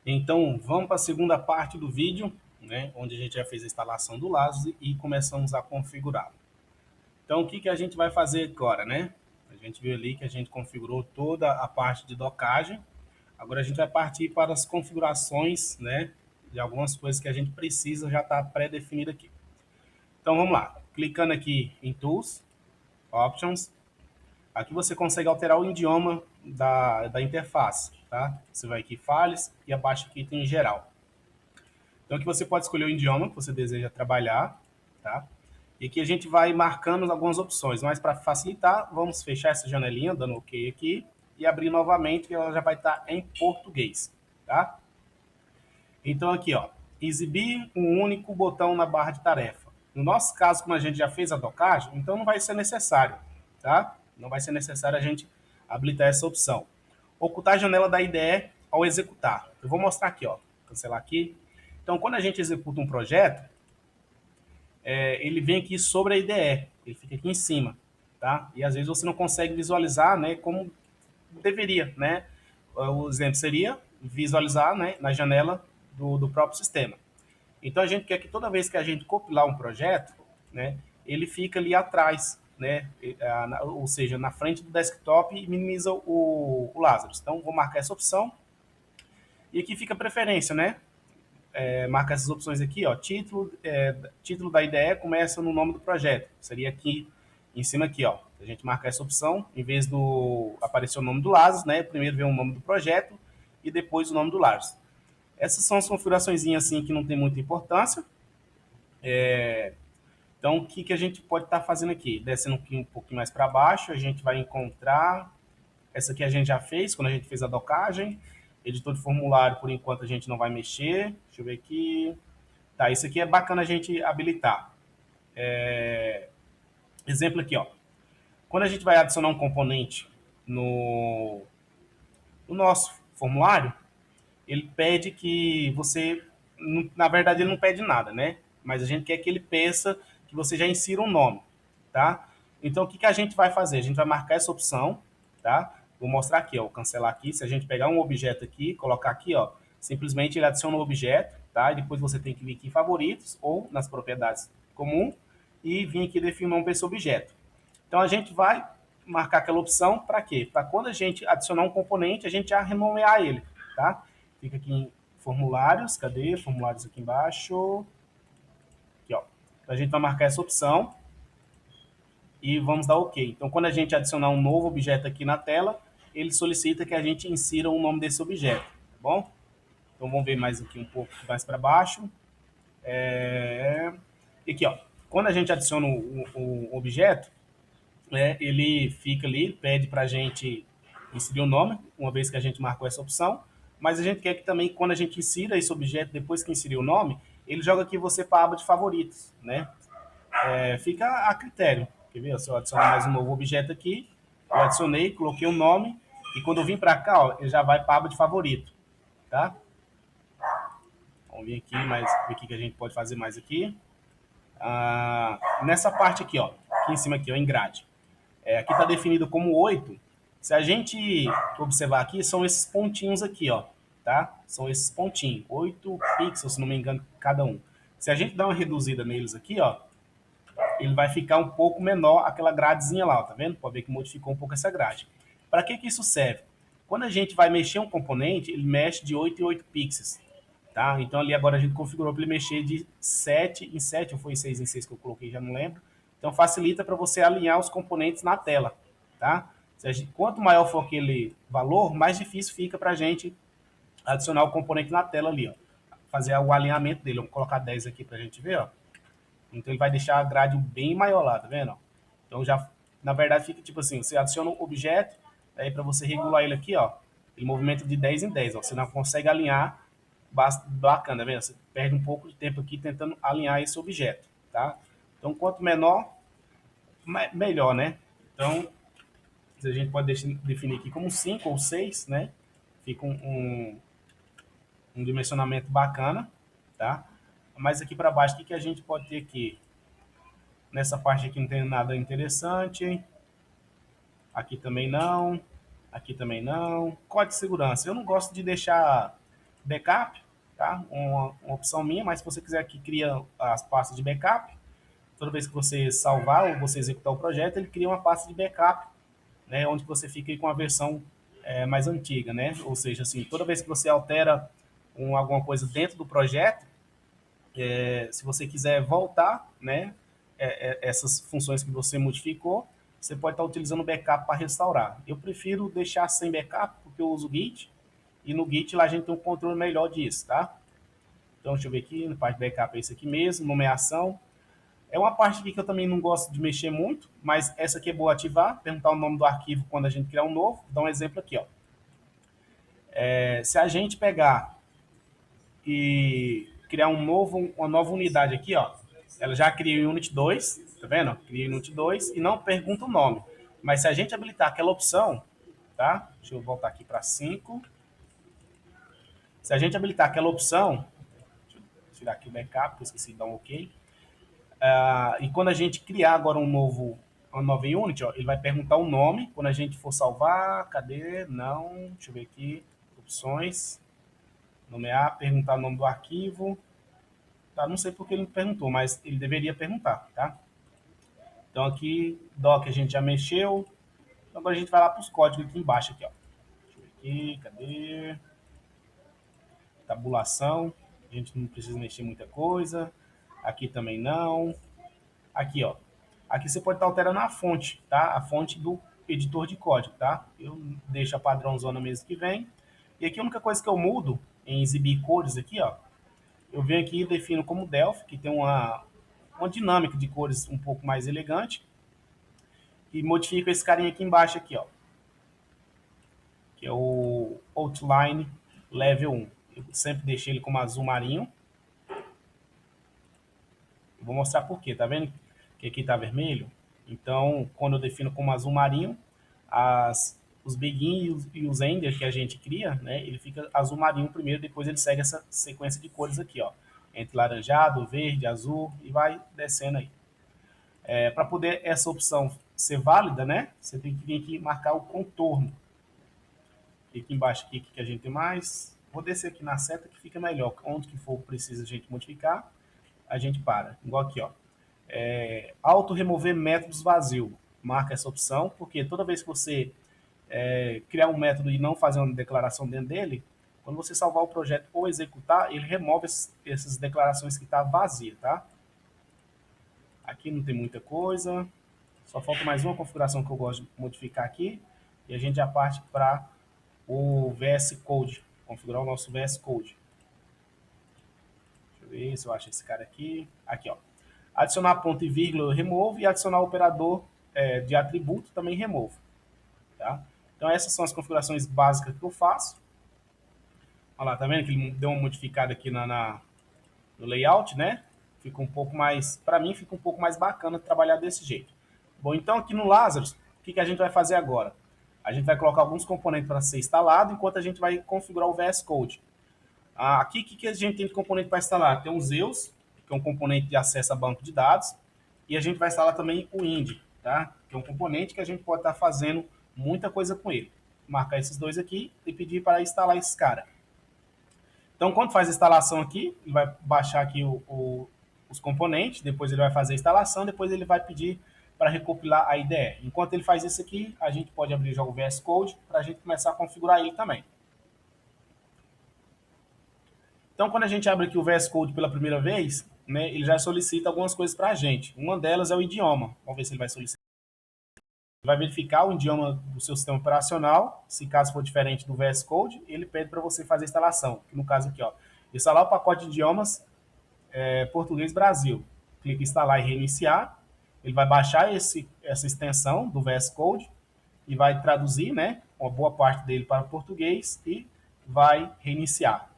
Então, vamos para a segunda parte do vídeo, né, onde a gente já fez a instalação do LASUS e começamos a configurá-lo. Então, o que, que a gente vai fazer agora, né? A gente viu ali que a gente configurou toda a parte de docagem. Agora a gente vai partir para as configurações, né, de algumas coisas que a gente precisa já estar pré-definido aqui. Então, vamos lá. Clicando aqui em Tools, Options, aqui você consegue alterar o idioma da interface, tá? Você vai aqui em Files e abaixo aqui tem Geral. Então aqui você pode escolher o idioma que você deseja trabalhar, tá? E aqui a gente vai marcando algumas opções, mas para facilitar, vamos fechar essa janelinha, dando OK aqui, e abrir novamente, e ela já vai estar em português, tá? Então aqui, ó, exibir um único botão na barra de tarefa. No nosso caso, como a gente já fez a docagem, então não vai ser necessário, tá? Não vai ser necessário a gente habilitar essa opção. Ocultar a janela da IDE ao executar. Eu vou mostrar aqui, ó, cancelar aqui. Então, quando a gente executa um projeto, ele vem aqui sobre a IDE, ele fica aqui em cima, tá? E às vezes você não consegue visualizar, né, como deveria, né? O exemplo seria visualizar, né, na janela do próprio sistema. Então a gente quer que toda vez que a gente compilar um projeto, né, ele fica ali atrás, né, ou seja, na frente do desktop e minimiza o Lazarus. Então vou marcar essa opção e aqui fica a preferência, né? Marca essas opções aqui, ó, título da IDE começa no nome do projeto. Seria aqui em cima aqui, ó. A gente marca essa opção, em vez do aparecer o nome do Lazarus, né? Primeiro vem o nome do projeto e depois o nome do Lazarus. Essas são as configurações assim que não tem muita importância. Então, o que, que a gente pode estar fazendo aqui? Descendo um pouquinho mais para baixo, a gente vai encontrar. Essa aqui a gente já fez, quando a gente fez a docagem. Editor de formulário, por enquanto, a gente não vai mexer. Deixa eu ver aqui. Tá, isso aqui é bacana a gente habilitar. Exemplo aqui, ó. Quando a gente vai adicionar um componente no nosso formulário, ele pede que você, na verdade ele não pede nada, né? Mas a gente quer que ele peça que você já insira um nome, tá? Então o que, que a gente vai fazer? A gente vai marcar essa opção, tá? Vou mostrar aqui, ó, vou cancelar aqui. Se a gente pegar um objeto aqui, colocar aqui, ó, simplesmente ele adiciona o objeto, tá? E depois você tem que vir aqui em favoritos ou nas propriedades comum e vir aqui definir o nome desse objeto. Então a gente vai marcar aquela opção para quê? Para quando a gente adicionar um componente, a gente já renomear ele, tá? Fica aqui em formulários, cadê? Formulários aqui embaixo. Aqui, ó. A gente vai marcar essa opção e vamos dar OK. Então, quando a gente adicionar um novo objeto aqui na tela, ele solicita que a gente insira o nome desse objeto, tá bom? Então, vamos ver mais aqui um pouco mais para baixo. E aqui, ó. Quando a gente adiciona o objeto, né, ele fica ali, pede para a gente inserir o nome, uma vez que a gente marcou essa opção, mas a gente quer que também, quando a gente insira esse objeto, depois que inserir o nome, ele joga aqui você para a aba de favoritos, né? Fica a critério. Quer ver? Se eu adicionar mais um novo objeto aqui, eu adicionei, coloquei o nome, e quando eu vim para cá, ó, ele já vai para a aba de favorito, tá? Vamos vir aqui, mas ver o que a gente pode fazer mais aqui. Nessa parte aqui, ó, aqui em cima aqui, ó, em grade. Aqui está definido como 8. Se a gente observar aqui, são esses pontinhos aqui, ó, tá? São esses pontinhos, 8 pixels, se não me engano, cada um. Se a gente dá uma reduzida neles aqui, ó, ele vai ficar um pouco menor aquela gradezinha lá, ó, tá vendo? Pode ver que modificou um pouco essa grade. Para que isso serve? Quando a gente vai mexer um componente, ele mexe de 8 em 8 pixels, tá? Então ali agora a gente configurou para ele mexer de 7 em 7, ou foi 6 em 6 que eu coloquei, já não lembro. Então facilita para você alinhar os componentes na tela, tá? Quanto maior for aquele valor, mais difícil fica para a gente adicionar o componente na tela ali, ó. Fazer o alinhamento dele. Vamos colocar 10 aqui para a gente ver, ó. Então ele vai deixar a grade bem maior lá, tá vendo? Então já, na verdade, fica tipo assim, você adiciona um objeto, aí para você regular ele aqui, ó, ele movimenta de 10 em 10, ó. Você não consegue alinhar bacana, tá vendo? Você perde um pouco de tempo aqui tentando alinhar esse objeto, tá? Então quanto menor, melhor, né? Então a gente pode definir aqui como 5 ou 6, né? Fica um dimensionamento bacana, tá? Mas aqui para baixo, o que a gente pode ter aqui? Nessa parte aqui não tem nada interessante. Aqui também não. Aqui também não. Código de segurança. Eu não gosto de deixar backup, tá? Uma opção minha, mas se você quiser que cria as pastas de backup, toda vez que você salvar ou você executar o projeto, ele cria uma pasta de backup, né? Onde você fica com a versão mais antiga, né? Ou seja, assim, toda vez que você altera alguma coisa dentro do projeto, se você quiser voltar, né? Essas funções que você modificou, você pode estar utilizando o backup para restaurar. Eu prefiro deixar sem backup, porque eu uso o Git, e no Git lá a gente tem um controle melhor disso, tá? Então, deixa eu ver aqui, na parte de backup é isso aqui mesmo, nomeação. É uma parte aqui que eu também não gosto de mexer muito, mas essa aqui é boa ativar, perguntar o nome do arquivo quando a gente criar um novo. Vou dar um exemplo aqui, ó. Se a gente pegar e criar uma nova unidade aqui, ó, ela já cria o Unit 2, tá vendo? Cria o Unit 2 e não pergunta o nome. Mas se a gente habilitar aquela opção, tá? Deixa eu voltar aqui para 5. Se a gente habilitar aquela opção, deixa eu tirar aqui o backup, que eu esqueci de dar um OK. E quando a gente criar agora uma nova unit, ó, ele vai perguntar o nome. Quando a gente for salvar, cadê? Não, deixa eu ver aqui, opções, nomear, perguntar o nome do arquivo. Tá, não sei porque ele não perguntou, mas ele deveria perguntar, tá? Então aqui, doc a gente já mexeu. Agora a gente vai lá para os códigos aqui embaixo, aqui, ó. Deixa eu ver aqui, cadê? Tabulação, a gente não precisa mexer muita coisa. Aqui também não. Aqui, ó. Aqui você pode estar alterando a fonte, tá? A fonte do editor de código, tá? Eu deixo a padrãozona mesmo que vem. E aqui a única coisa que eu mudo em exibir cores aqui, ó. Eu venho aqui e defino como Delphi, que tem uma dinâmica de cores um pouco mais elegante. E modifico esse carinha aqui embaixo, aqui, ó. Que é o Outline Level 1. Eu sempre deixei ele como azul marinho. Eu vou mostrar por quê, tá vendo? Que aqui tá vermelho. Então, quando eu defino como azul marinho, os begin e os ender que a gente cria, né, ele fica azul marinho primeiro, depois ele segue essa sequência de cores aqui, ó, entre laranjado, verde, azul e vai descendo aí. Para poder essa opção ser válida, né, você tem que vir aqui marcar o contorno. E aqui embaixo aqui que a gente tem mais. Vou descer aqui na seta que fica melhor. Onde que for precisa a gente modificar, a gente para. Igual aqui, ó. Auto remover métodos vazio. Marca essa opção, porque toda vez que você criar um método e não fazer uma declaração dentro dele, quando você salvar o projeto ou executar, ele remove essas declarações que estão vazias, tá? Aqui não tem muita coisa. Só falta mais uma configuração que eu gosto de modificar aqui. E a gente já parte para o VS Code. Configurar o nosso VS Code. Deixa eu ver se eu acho esse cara aqui. Aqui, ó. Adicionar ponto e vírgula, eu removo. E adicionar operador de atributo, também removo. Tá? Então, essas são as configurações básicas que eu faço. Olha lá, tá vendo que ele deu uma modificada aqui no layout, né? Fica um pouco mais, para mim, fica um pouco mais bacana trabalhar desse jeito. Bom, então aqui no Lazarus, o que a gente vai fazer agora? A gente vai colocar alguns componentes para ser instalado, enquanto a gente vai configurar o VS Code. Aqui, o que a gente tem de componente para instalar? Tem o Zeus, que é um componente de acesso a banco de dados, e a gente vai instalar também o Indy, tá? Que é um componente que a gente pode estar fazendo muita coisa com ele. Marcar esses dois aqui e pedir para instalar esse cara. Então, quando faz a instalação aqui, ele vai baixar aqui os componentes, depois ele vai fazer a instalação, depois ele vai pedir para recopilar a IDE. Enquanto ele faz isso aqui, a gente pode abrir já o VS Code para a gente começar a configurar ele também. Então, quando a gente abre aqui o VS Code pela primeira vez, né, ele já solicita algumas coisas para a gente. Uma delas é o idioma. Vamos ver se ele vai solicitar. Ele vai verificar o idioma do seu sistema operacional. Se caso for diferente do VS Code, ele pede para você fazer a instalação. Que no caso aqui, ó, instalar o pacote de idiomas Português Brasil. Clica em instalar e reiniciar. Ele vai baixar essa extensão do VS Code e vai traduzir, né, uma boa parte dele para o português e vai reiniciar.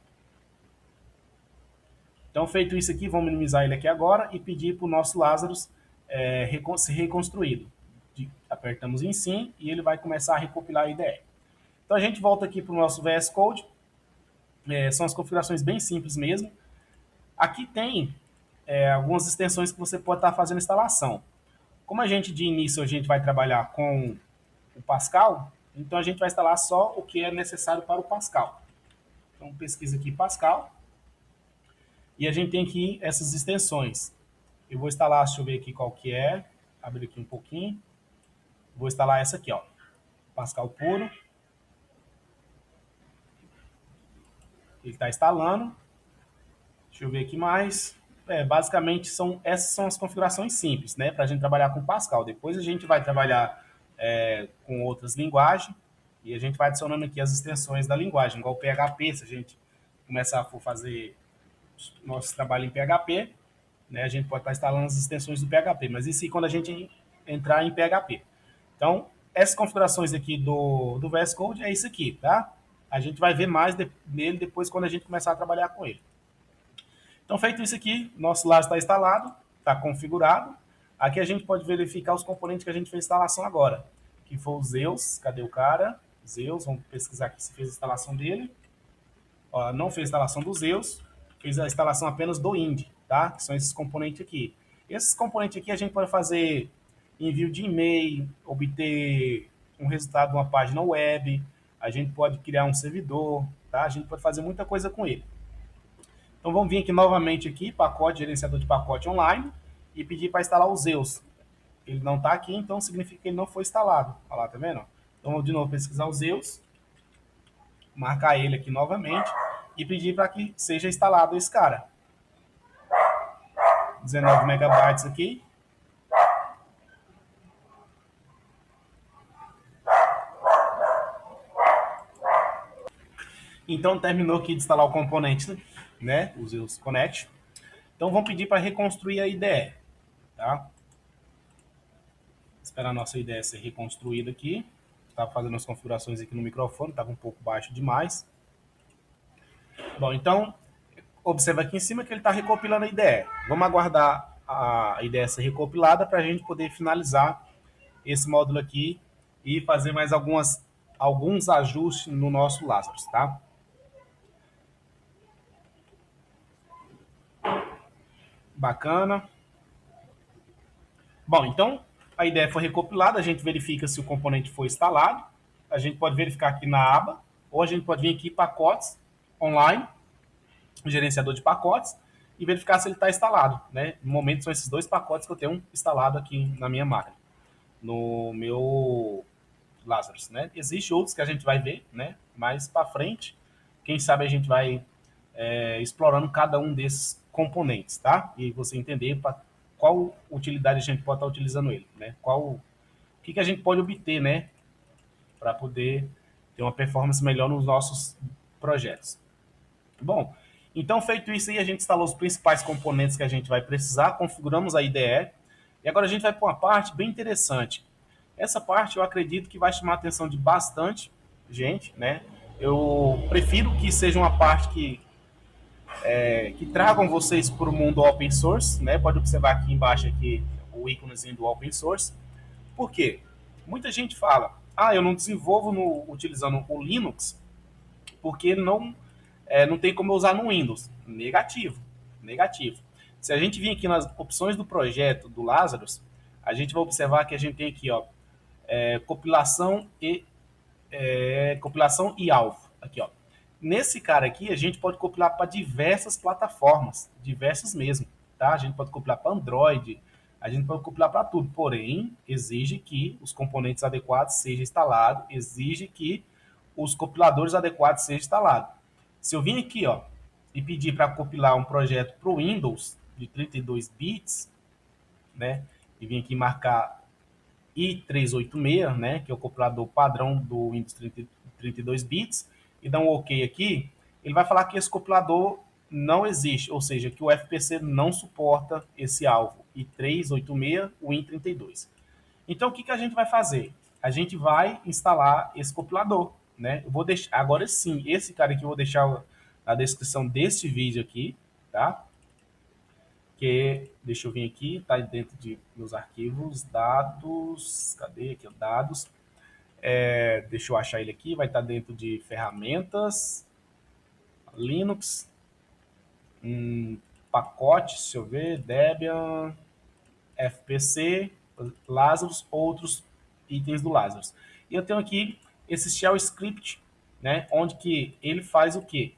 Então, feito isso aqui, vamos minimizar ele aqui agora e pedir para o nosso Lazarus ser reconstruído. Apertamos em sim e ele vai começar a recopilar a IDE. Então, a gente volta aqui para o nosso VS Code. São as configurações bem simples mesmo. Aqui tem algumas extensões que você pode estar fazendo instalação. Como a gente, de início, a gente vai trabalhar com o Pascal, então a gente vai instalar só o que é necessário para o Pascal. Então, pesquisa aqui Pascal. E a gente tem aqui essas extensões. Eu vou instalar, deixa eu ver aqui qual que é. Abrir aqui um pouquinho. Vou instalar essa aqui, ó. Pascal puro. Ele está instalando. Deixa eu ver aqui mais. Basicamente, essas são as configurações simples, né? Para a gente trabalhar com Pascal. Depois a gente vai trabalhar com outras linguagens e a gente vai adicionando aqui as extensões da linguagem, igual o PHP. Se a gente começar a fazer nosso trabalho em PHP, né, a gente pode estar instalando as extensões do PHP, mas isso aí quando a gente entrar em PHP. Então, essas configurações aqui do VS Code é isso aqui, tá? A gente vai ver mais nele depois quando a gente começar a trabalhar com ele. Então, feito isso aqui, nosso LAS está instalado, está configurado. Aqui a gente pode verificar os componentes que a gente fez instalação agora, que foi o Zeus. Cadê o cara? Zeus, vamos pesquisar aqui se fez a instalação dele. Ó, não fez a instalação do Zeus, fez a instalação apenas do Indy, tá? Que são esses componentes aqui. Esses componentes aqui a gente pode fazer envio de e-mail, obter um resultado de uma página web, a gente pode criar um servidor, tá? A gente pode fazer muita coisa com ele. Então vamos vir aqui novamente aqui, pacote, gerenciador de pacote online, e pedir para instalar o Zeus. Ele não está aqui, então significa que ele não foi instalado. Olha lá, tá vendo? Então vamos de novo pesquisar o Zeus, marcar ele aqui novamente e pedir para que seja instalado esse cara. 19 megabytes aqui. Então terminou aqui de instalar o componente, né? O Zeus Connect. Então vamos pedir para reconstruir a IDE, tá? Esperar a nossa IDE ser reconstruída aqui. Estava fazendo as configurações aqui no microfone, estava um pouco baixo demais. Bom, então observa aqui em cima que ele está recopilando a IDE. Vamos aguardar a IDE ser recopilada para a gente poder finalizar esse módulo aqui e fazer mais alguns ajustes no nosso Lazarus, tá? Bacana. Bom, então a ideia foi recopilada, a gente verifica se o componente foi instalado, a gente pode verificar aqui na aba, ou a gente pode vir aqui pacotes online, o gerenciador de pacotes, e verificar se ele está instalado, né? No momento são esses dois pacotes que eu tenho instalado aqui na minha máquina, no meu Lazarus, né? Existem outros que a gente vai ver, né? Mais para frente, quem sabe a gente vai explorando cada um desses componentes, tá? E você entender qual utilidade a gente pode estar utilizando ele, né? O que a gente pode obter, né? Para poder ter uma performance melhor nos nossos projetos. Bom, então feito isso aí, a gente instalou os principais componentes que a gente vai precisar, configuramos a IDE, e agora a gente vai para uma parte bem interessante. Essa parte eu acredito que vai chamar a atenção de bastante gente, né? Eu prefiro que seja uma parte que tragam vocês para o mundo open source, né? Pode observar aqui embaixo aqui o íconezinho do open source. Por quê? Muita gente fala, eu não desenvolvo utilizando o Linux porque não tem como eu usar no Windows. Negativo, negativo. Se a gente vir aqui nas opções do projeto do Lazarus, a gente vai observar que a gente tem aqui, ó, compilação e alvo. Aqui, ó. Nesse cara aqui, a gente pode compilar para diversas plataformas, diversas mesmo, tá? A gente pode compilar para Android, a gente pode compilar para tudo, porém, exige que os componentes adequados sejam instalados, exige que os compiladores adequados sejam instalados. Se eu vir aqui, ó, e pedir para compilar um projeto para o Windows de 32 bits, né? E vir aqui marcar i386, né? Que é o compilador padrão do Windows 32 bits, e dá um OK aqui, ele vai falar que esse compilador não existe, ou seja, que o FPC não suporta esse alvo, i386, o Win32. Então, o que a gente vai fazer? A gente vai instalar esse compilador, né? Eu vou deixar, agora sim, esse cara aqui eu vou deixar na descrição desse vídeo aqui, tá? Que, deixa eu vir aqui, tá dentro de meus arquivos, dados, cadê aqui, dados, deixa eu achar ele aqui, vai estar dentro de ferramentas, Linux, pacote, deixa eu ver, Debian, FPC, Lazarus, outros itens do Lazarus. E eu tenho aqui esse shell script, né, onde que ele faz o quê?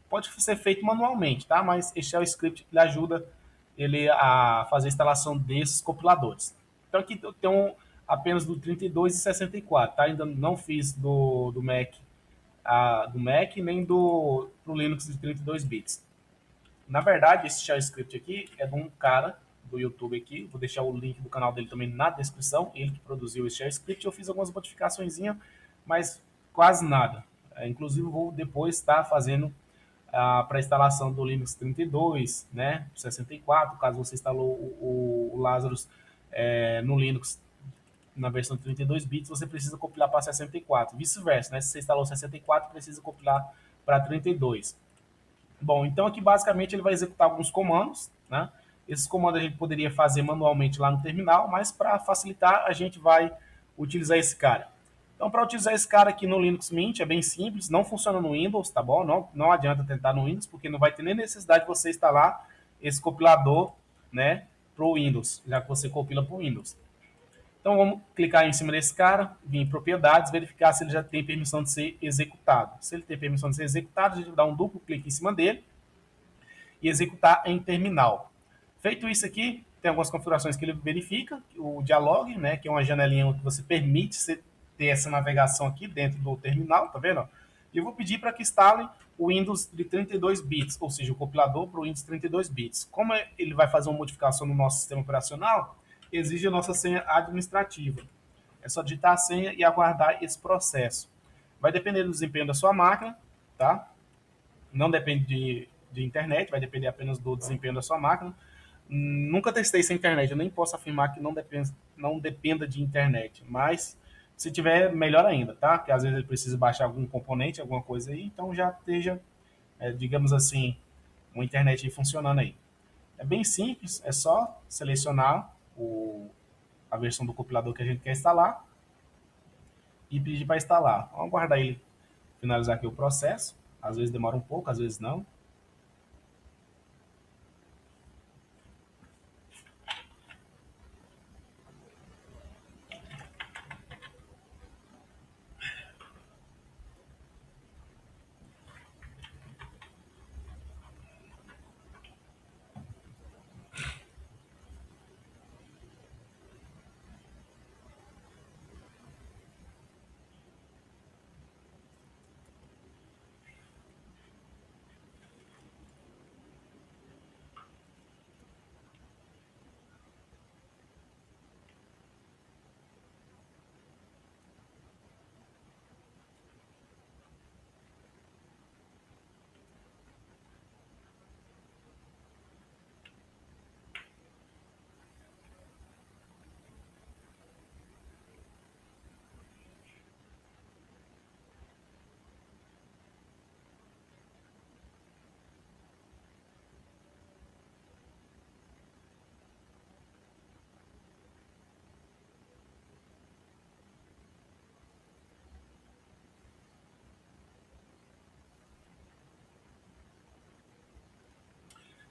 pode ser feito manualmente, tá? Mas esse shell script ele ajuda ele a fazer a instalação desses compiladores. Então aqui eu tenho apenas do 32 e 64, tá? Ainda não fiz do Mac, do Mac nem do Linux de 32 bits. Na verdade, esse shell script aqui é de um cara do YouTube aqui. Vou deixar o link do canal dele também na descrição. Ele que produziu esse shell script. Eu fiz algumas modificações, mas quase nada. Inclusive, vou depois estar fazendo para instalação do Linux 32, né, 64, caso você instalou o Lazarus no Linux na versão 32 bits, você precisa compilar para 64. Vice-versa, né? Se você instalou 64, precisa compilar para 32. Bom, então aqui basicamente ele vai executar alguns comandos, né? Esses comandos a gente poderia fazer manualmente lá no terminal, mas para facilitar a gente vai utilizar esse cara. Então, para utilizar esse cara aqui no Linux Mint é bem simples, não funciona no Windows, tá bom? Não adianta tentar no Windows, porque não vai ter nem necessidade de você instalar esse compilador, né, para o Windows, já que você compila para o Windows. Então, vamos clicar em cima desse cara, vir em propriedades, verificar se ele já tem permissão de ser executado. Se ele tem permissão de ser executado, a gente vai dar um duplo clique em cima dele e executar em terminal. Feito isso aqui, tem algumas configurações que ele verifica, o dialog, né, que é uma janelinha que você permite ter essa navegação aqui dentro do terminal, tá vendo? E eu vou pedir para que instale o Windows de 32 bits, ou seja, o compilador para o Windows 32 bits. Como ele vai fazer uma modificação no nosso sistema operacional, exige a nossa senha administrativa. É só digitar a senha e aguardar esse processo. Vai depender do desempenho da sua máquina, tá? Não depende de internet, vai depender apenas do desempenho da sua máquina. Nunca testei sem internet, eu nem posso afirmar que não dependa de internet, mas se tiver, melhor ainda, tá? Porque às vezes ele precisa baixar algum componente, alguma coisa aí, então já esteja, digamos assim, uma internet funcionando aí. É bem simples, é só selecionar a versão do compilador que a gente quer instalar e pedir para instalar. Vamos aguardar ele finalizar aqui o processo. Às vezes demora um pouco, às vezes não.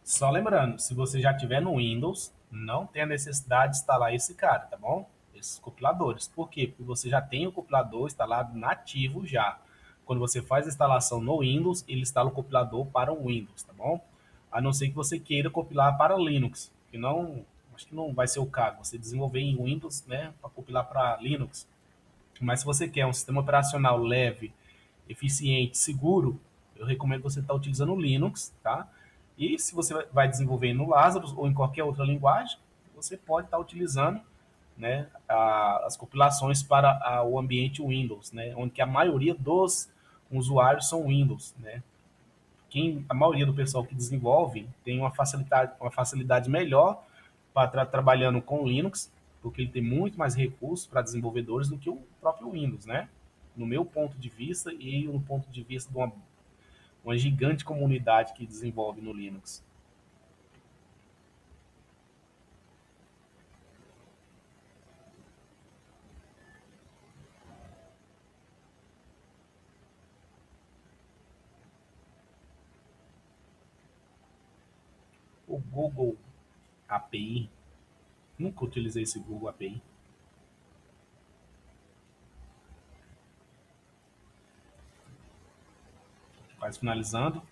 Só lembrando, se você já tiver no Windows, não tem a necessidade de instalar esse cara, tá bom? Esses compiladores. Por quê? Porque você já tem o compilador instalado nativo já. Quando você faz a instalação no Windows, ele instala o compilador para o Windows, tá bom? A não ser que você queira compilar para Linux, que não, acho que não vai ser o caso. Você desenvolver em Windows, né, para compilar para Linux. Mas se você quer um sistema operacional leve, eficiente, seguro, eu recomendo você estar utilizando o Linux, tá? E se você vai desenvolver no Lazarus ou em qualquer outra linguagem, você pode estar utilizando, né, as compilações para o ambiente Windows, né, onde que a maioria dos usuários são Windows, né? A maioria do pessoal que desenvolve tem uma facilidade melhor para estar trabalhando com Linux, porque ele tem muito mais recursos para desenvolvedores do que o próprio Windows, né? No meu ponto de vista e no ponto de vista de uma gigante comunidade que desenvolve no Linux. O Google API, nunca utilizei esse Google API. Quase finalizando.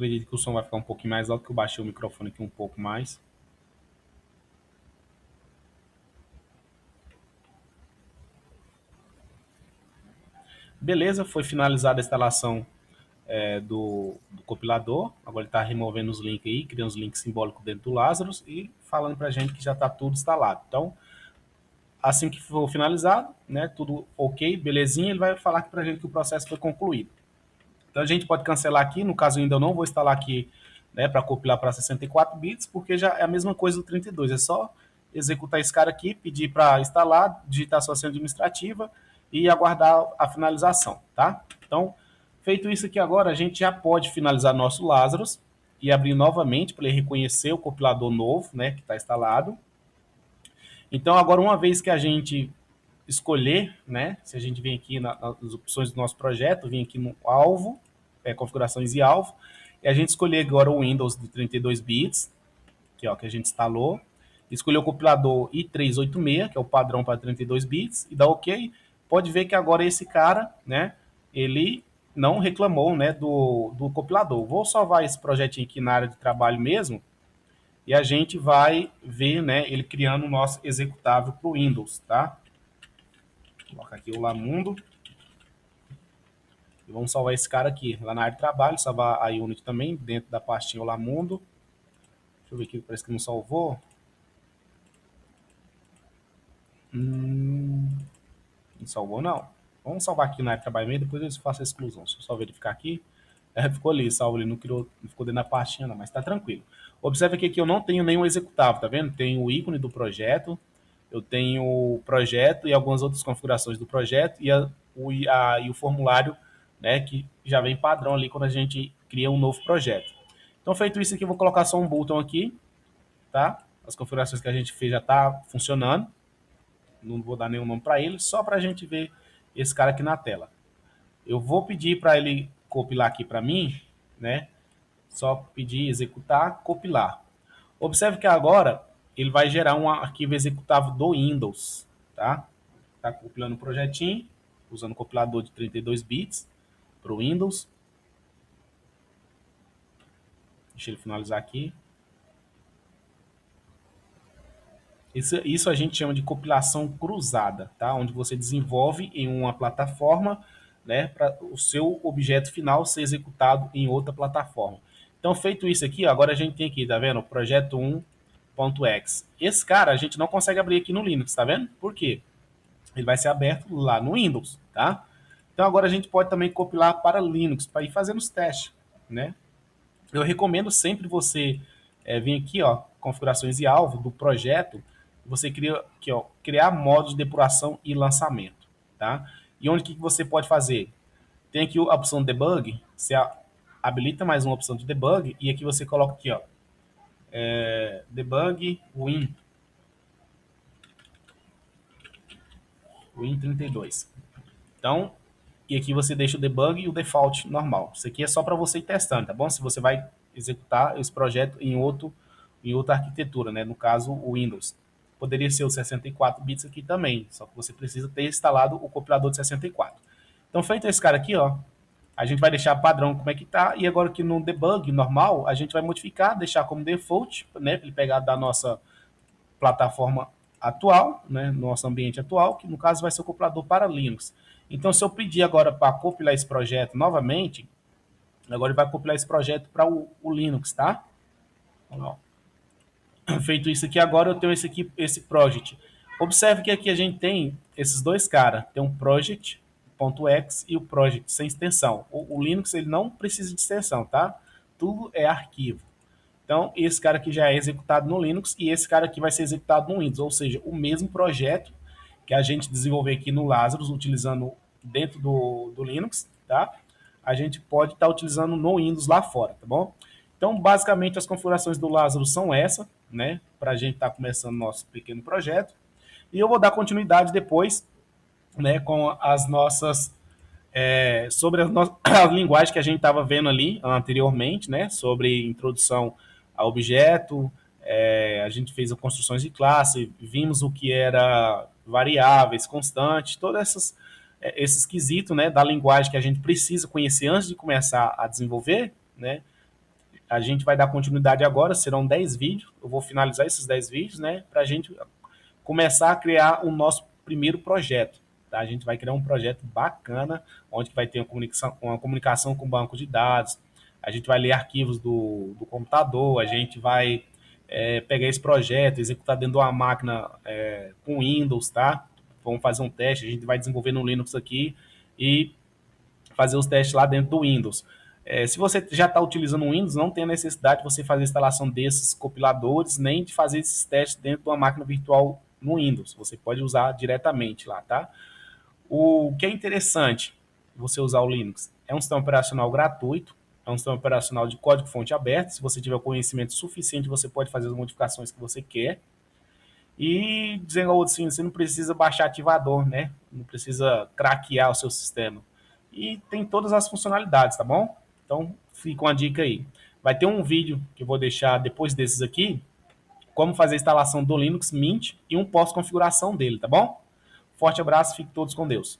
Acredito que o som vai ficar um pouquinho mais alto, que eu baixei o microfone aqui um pouco mais. Beleza, foi finalizada a instalação do compilador. Agora ele está removendo os links aí, criando os links simbólicos dentro do Lazarus e falando para a gente que já está tudo instalado. Então, assim que for finalizado, né, tudo ok, belezinha, ele vai falar para a gente que o processo foi concluído. Então a gente pode cancelar aqui, no caso ainda eu não vou instalar aqui, né, para compilar para 64 bits, porque já é a mesma coisa do 32, é só executar esse cara aqui, pedir para instalar, digitar sua senha administrativa e aguardar a finalização, tá? Então, feito isso aqui agora, a gente já pode finalizar nosso Lazarus e abrir novamente para ele reconhecer o compilador novo, né, que está instalado. Então, agora, uma vez que a gente escolher, né, se a gente vem aqui nas opções do nosso projeto, vem aqui no alvo, configurações e alvo, e a gente escolher agora o Windows de 32 bits, que é o que a gente instalou, escolher o compilador i386, que é o padrão para 32 bits, e dar OK, pode ver que agora esse cara, né, ele não reclamou, né, do compilador. Vou salvar esse projetinho aqui na área de trabalho mesmo, e a gente vai ver, né, ele criando o nosso executável para o Windows, tá? Vou colocar aqui o Lamundo. E vamos salvar esse cara aqui, lá na área de trabalho, salvar a Unity também, dentro da pastinha Lamundo. Deixa eu ver aqui, parece que não salvou. Não salvou não. Vamos salvar aqui na área de trabalho mesmo, depois eu faço a exclusão. Deixa eu só verificar aqui. Ficou ali, salvo ali, não ficou dentro da pastinha não, mas tá tranquilo. Observe aqui que eu não tenho nenhum executável, tá vendo? Tem o ícone do projeto, eu tenho o projeto e algumas outras configurações do projeto e o formulário, né, que já vem padrão ali quando a gente cria um novo projeto. Então, feito isso aqui, eu vou colocar só um botão aqui, tá? As configurações que a gente fez já tá funcionando. Não vou dar nenhum nome para ele, só para a gente ver esse cara aqui na tela. Eu vou pedir para ele compilar aqui para mim, né? Só pedir executar, compilar. Observe que agora ele vai gerar um arquivo executável do Windows, tá? Tá compilando um projetinho, usando o compilador de 32 bits para o Windows. Deixa ele finalizar aqui. Isso a gente chama de compilação cruzada, tá? Onde você desenvolve em uma plataforma, né, para o seu objeto final ser executado em outra plataforma. Então, feito isso aqui, agora a gente tem aqui, tá vendo? Projeto 1.x. Esse cara a gente não consegue abrir aqui no Linux, tá vendo? Por quê? Ele vai ser aberto lá no Windows, tá? Então agora a gente pode também compilar para Linux, para ir fazendo os testes, né? Eu recomendo sempre você vir aqui, ó, configurações e alvo do projeto, você cria aqui, ó, criar modos de depuração e lançamento, tá? E onde que você pode fazer? Tem aqui a opção debug, você habilita mais uma opção de debug e aqui você coloca aqui, ó, debug Win32. Então, e aqui você deixa o debug e o default normal. Isso aqui é só para você ir testando, tá bom? Se você vai executar esse projeto em outra arquitetura, né? No caso, o Windows. Poderia ser o 64 bits aqui também, só que você precisa ter instalado o compilador de 64. Então, feito esse cara aqui, ó, a gente vai deixar padrão como é que tá, e agora aqui no debug normal, a gente vai modificar, deixar como default, né? Para ele pegar da nossa plataforma atual, né, no nosso ambiente atual, que no caso vai ser o compilador para Linux. Então, se eu pedir agora para compilar esse projeto novamente, agora ele vai compilar esse projeto para o Linux, tá? Feito isso aqui, agora eu tenho esse project. Observe que aqui a gente tem esses dois caras, tem um project.x e o project sem extensão. O Linux ele não precisa de extensão, tá? Tudo é arquivo. Então, esse cara aqui já é executado no Linux e esse cara aqui vai ser executado no Windows, ou seja, o mesmo projeto que a gente desenvolveu aqui no Lazarus, utilizando dentro do Linux, tá? A gente pode estar utilizando no Windows lá fora, tá bom? Então, basicamente, as configurações do Lazarus são essa, né? Para a gente estar começando nosso pequeno projeto. E eu vou dar continuidade depois, né? Com as nossas sobre a linguagem que a gente estava vendo ali anteriormente, né? Sobre introdução a objeto, a gente fez as construções de classe, vimos o que era variáveis, constantes, todos esses quesitos, né, da linguagem que a gente precisa conhecer antes de começar a desenvolver, né? a gente vai dar continuidade agora, serão 10 vídeos, eu vou finalizar esses 10 vídeos, né, para a gente começar a criar o nosso primeiro projeto. Tá? A gente vai criar um projeto bacana, onde vai ter uma comunicação com o banco de dados, a gente vai ler arquivos do computador, a gente vai pegar esse projeto, executar dentro de uma máquina com Windows, tá? Vamos fazer um teste, a gente vai desenvolver no Linux aqui e fazer os testes lá dentro do Windows. Se você já está utilizando o Windows, não tem a necessidade de você fazer a instalação desses compiladores, nem de fazer esses testes dentro de uma máquina virtual no Windows. Você pode usar diretamente lá, tá? O que é interessante você usar o Linux é um sistema operacional gratuito, é um sistema operacional de código-fonte aberto. Se você tiver conhecimento suficiente, você pode fazer as modificações que você quer. E dizendo ao outro, sim, você não precisa baixar ativador, né? Não precisa craquear o seu sistema. E tem todas as funcionalidades, tá bom? Então, fica uma dica aí. Vai ter um vídeo que eu vou deixar depois desses aqui, como fazer a instalação do Linux Mint e um pós-configuração dele, tá bom? Forte abraço, fiquem todos com Deus.